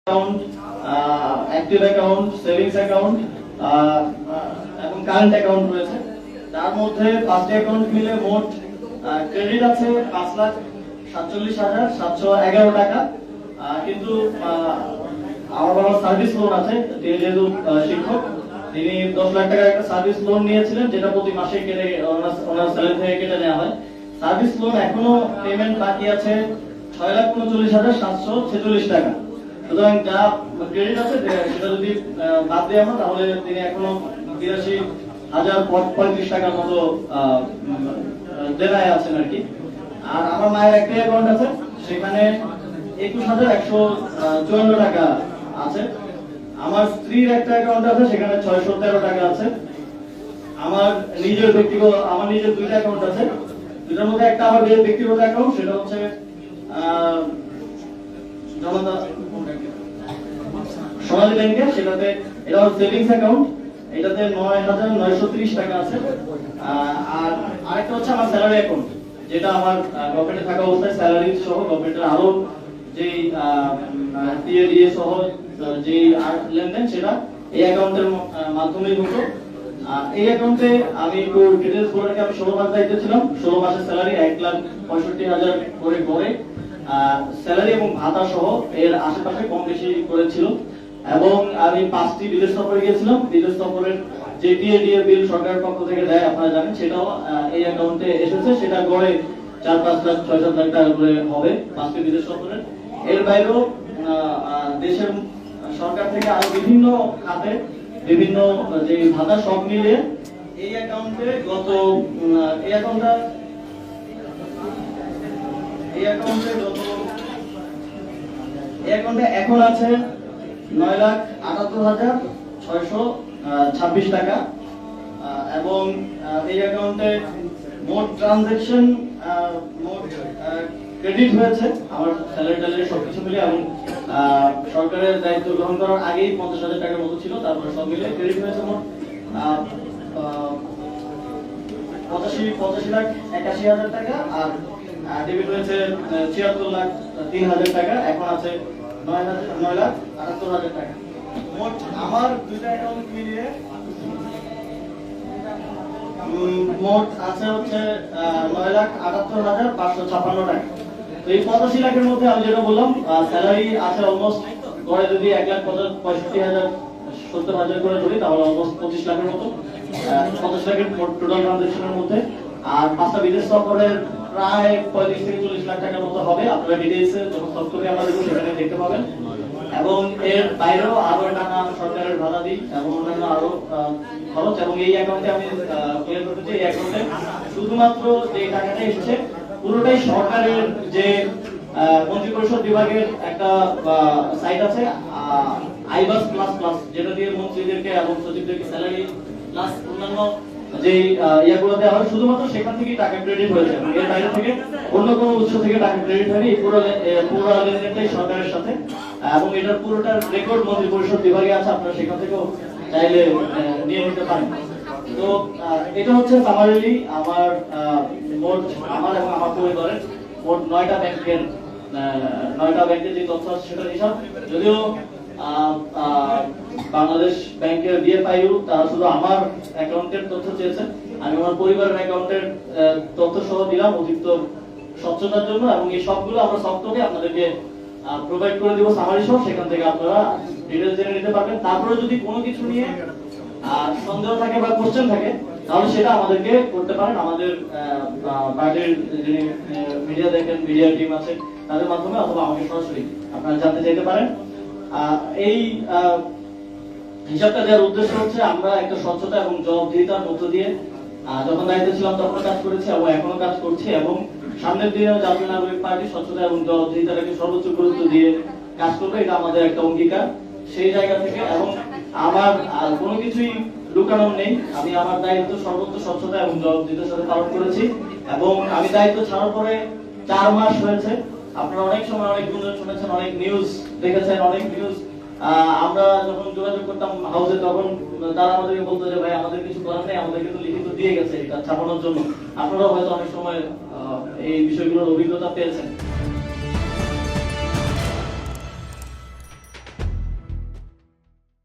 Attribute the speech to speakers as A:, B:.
A: Account, active account, savings account এবং current account রয়েছে। তার মধ্যে পাঁচটি অ্যাকাউন্ট মিলে মোট ক্রেডিট আছে ৫,৪৭,৭১১ টাকা। কিন্তু আমার বাবার সার্ভিস লোন আছে, তিনি যেহেতু শিক্ষক, তিনি ১০ লাখ টাকার একটা সার্ভিস লোন নিয়েছিলেন, যেটা প্রতি মাসে কেটে ওনার স্যালারি থেকে কেটে নেওয়া হয়। সার্ভিস লোন এখনো পেমেন্ট বাকি আছে ৬,৩৯,৭৪৬ টাকা। সুতরাং যা ক্রেডিট আছে সেটা যদি বাদ দিয়ে আমরা, তাহলে তিনি এখনো ৮২,০৩৫ টাকার মতো দেনায় আছেন আর কি। আর আমার মায়ের একটা অ্যাকাউন্ট আছে, সেখানে ২১,১৫৪ টাকা আছে। আমার স্ত্রীর একটা অ্যাকাউন্ট আছে, সেখানে ৬১৩ টাকা আছে। আমার নিজের দুইটা অ্যাকাউন্ট আছে, দুটার মধ্যে একটা আমার ব্যক্তিগত অ্যাকাউন্ট, সেটা হচ্ছে সোনালী ব্যাংকে, সেটাতে এটা হচ্ছে সেভিংস অ্যাকাউন্ট, এটাতে ৯,৯৩০ টাকা আছে। আর আরেকটা হচ্ছে আমার স্যালারি অ্যাকাউন্ট, যেটা আমার গভর্নমেন্টে থাকা অবস্থায় স্যালারি সহ গভর্নমেন্টের আরো যেই টিএডিএ সহ যেই লেনদেন, সেটা এই অ্যাকাউন্টের মাধ্যমেই হতো। এই অ্যাকাউন্টে আমি একটু ডিটেইলস বলে রাখি, আমি 16 মাস দায়িত্বে ছিলাম। 16 মাসের স্যালারি ১,৬৫,০০০ করে গড়ে স্যালারি এবং ভাতা সহ এর আশেপাশে কম বেশি করেছিল। এবং আমি ৫টি বিদেশ সফরে গিয়েছিলাম। বিদেশ সফরের যে টিএডিএ বিল সরকারের পক্ষ থেকে দেয়, আপনারা জানেন, সেটাও এই অ্যাকাউন্টে এসেছে। সেটা গড়ে ৪-৫ লাখ ৬-৭ লাখ টাকা করে হবে ৫টি বিদেশ সফরের। এর বাইরেও দেশের সরকার থেকে আরো বিভিন্ন খাতে বিভিন্ন যে ভাতা সব মিলিয়ে এই অ্যাকাউন্টে এখন আছে ৯,৭৮,৬২৬ টাকা। এবং এই অ্যাকাউন্টে মোট ট্রানজাকশন, মোট ক্রেডিট হয়েছে আমার স্যালারি ট্যালারি সবকিছু মিলে, এবং সরকারের দায়িত্ব গ্রহণ করার আগেই ৫০,০০০ টাকার মতো ছিল। তারপরে সব মিলে ক্রেডিট হয়েছে মোট ৮৫,৮১,০০০ টাকা। আর ডেবিট হয়েছে ৭৬,০৩,০০০ টাকা। এখন আছে ৯,৭৮,০০০ টাকা। মোট আমার দুইটা অ্যাকাউন্ট মিলিয়ে মোট আছে হচ্ছে ৯,৭৮,৫৫৬ টাকা। তো এই ৮৫ লাখের মধ্যে আমি যেটা বললাম, স্যালারি আছে অলমোস্ট গড়ে যদি ১,৬৫,০০০ করে ধরি, তাহলে অলমোস্ট ২৫ লাখের মতো, ২৫ লাখের টোটাল ট্রানজাকশনের মধ্যে। আর ৫টা বিদেশ সফরের প্রায় ৩৫-৪০ লাখ টাকার মতো হবে। আপনারা ডিটেইলসে যখন সফটওয়্যারে আমরা দেখব, সেখানে দেখতে পাবেন। এবং এর বাইরেও আরো টাকা সরকারের ভাড়া দিই এবং অন্যান্য আরো খরচ। এবং এই অ্যাকাউন্টে আমি ক্লিয়ার করতে চাই, এই অ্যাকাউন্টে শুধুমাত্র যে টাকাটা এসেছে পুরোটাই সরকারের যে মন্ত্রিপরিষদ বিভাগের একটা সাইট আছে, আইবাস প্লাস প্লাস, যেটা দিয়ে মন্ত্রীদেরকে এবং সচিবদেরকে স্যালারি প্লাস অন্যান্য যে ইয়াগুলো দেওয়া হয়, শুধুমাত্র সেখান থেকেই টাকা ক্রেডিট হয়েছে। এর বাইরে থেকে অন্য কোনো উৎস থেকে টাকা ক্রেডিট হয়নি। পুরো লেনদেনটাই সরকারের সাথে, এবং এটার পুরোটার রেকর্ড মন্ত্রিপরিষদ বিভাগে আছে। আপনারা সেখান থেকেও চাইলে নিয়ে নিতে পারেন। তো এটা হচ্ছে সামারিলি আমার আমার এবং আমার পরিবারের মোট ৯টা ব্যাংকের যে তথ্য আছে সেটার হিসাব। যদিও বাংলাদেশ ব্যাংকের বিএফআইইউ তারা শুধু আমার অ্যাকাউন্টের তথ্য চেয়েছে, আমি আমার পরিবারের অ্যাকাউন্টের তথ্য সহ দিলাম অতিরিক্ত স্বচ্ছতার জন্য। এবং এই সবগুলো আমরা সফটওয়্যারে আপনাদেরকে প্রোভাইড করে দিব সামারি সহ, সেখান থেকে আপনারা ডিটেইলস জেনে নিতে পারবেন। তারপরে যদি কোনো কিছু নিয়ে সন্দেহ থাকে বা কোশ্চেন থাকে, তাহলে সেটা আমাদেরকে করতে পারেন। আমাদের পার্টির যিনি মিডিয়া দেখেন, মিডিয়া টিম আছে, তাদের মাধ্যমে, অথবা আমাকে সরাসরি আপনারা জানতে চাইতে পারেন। এই হিসাবটা দেওয়ার উদ্দেশ্য হচ্ছে আমরা একটা স্বচ্ছতা এবং জবাবদিহিতার মধ্য দিয়ে যখন দায়িত্বে ছিলাম তখন কাজ করেছি এবং এখনো কাজ করছি, এবং সামনের দিনেও জাতীয় নাগরিক পার্টি স্বচ্ছতা এবং জবাবদিহিতাটাকে সর্বোচ্চ গুরুত্ব দিয়ে কাজ করবে, এটা আমাদের একটা অঙ্গীকার। সেই জায়গা থেকে, এবং আমার কোনো কিছুই লুকানোর নেই, আমি আমার দায়িত্ব সর্বোচ্চ স্বচ্ছতা এবং জবাবদিহিতার সাথে পালন করেছি। এবং আমি দায়িত্ব ছাড়ার পরে ৪ মাস হয়েছে। আপনারা অনেক সময় অনেক গুঞ্জন শুনেছেন, অনেক নিউজ দেখেছেন, অনেক নিউজ। আমরা যখন যোগাযোগ করতাম হাউসে, তখন তারা আমাদেরকে বলতো যে ভাই আমাদের কিছু করার নেই, আমাদেরকে তো লিখিত দিয়ে গেছে এটা ছাপানোর জন্য। আপনারাও হয়তো অনেক সময় এই বিষয়গুলোর অভিজ্ঞতা পেয়েছেন।